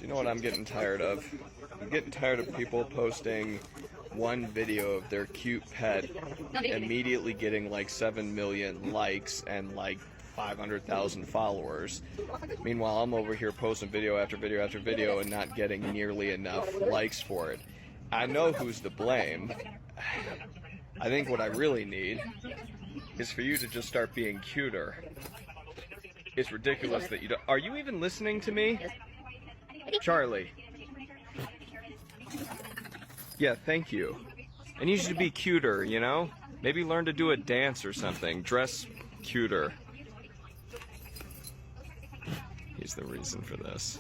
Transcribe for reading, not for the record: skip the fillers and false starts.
You know what I'm getting tired of? I'm getting tired of people posting one video of their cute pet immediately getting like 7 million likes and like 500,000 followers. Meanwhile, I'm over here posting video after video after video and not getting nearly enough likes for it. I know who's to blame. I think what I really need is for you to just start being cuter. It's ridiculous that you don't... Are you even listening to me? Charlie. Yeah, thank you. I need you to be cuter, you know? Maybe learn to do a dance or something. Dress cuter. He's the reason for this.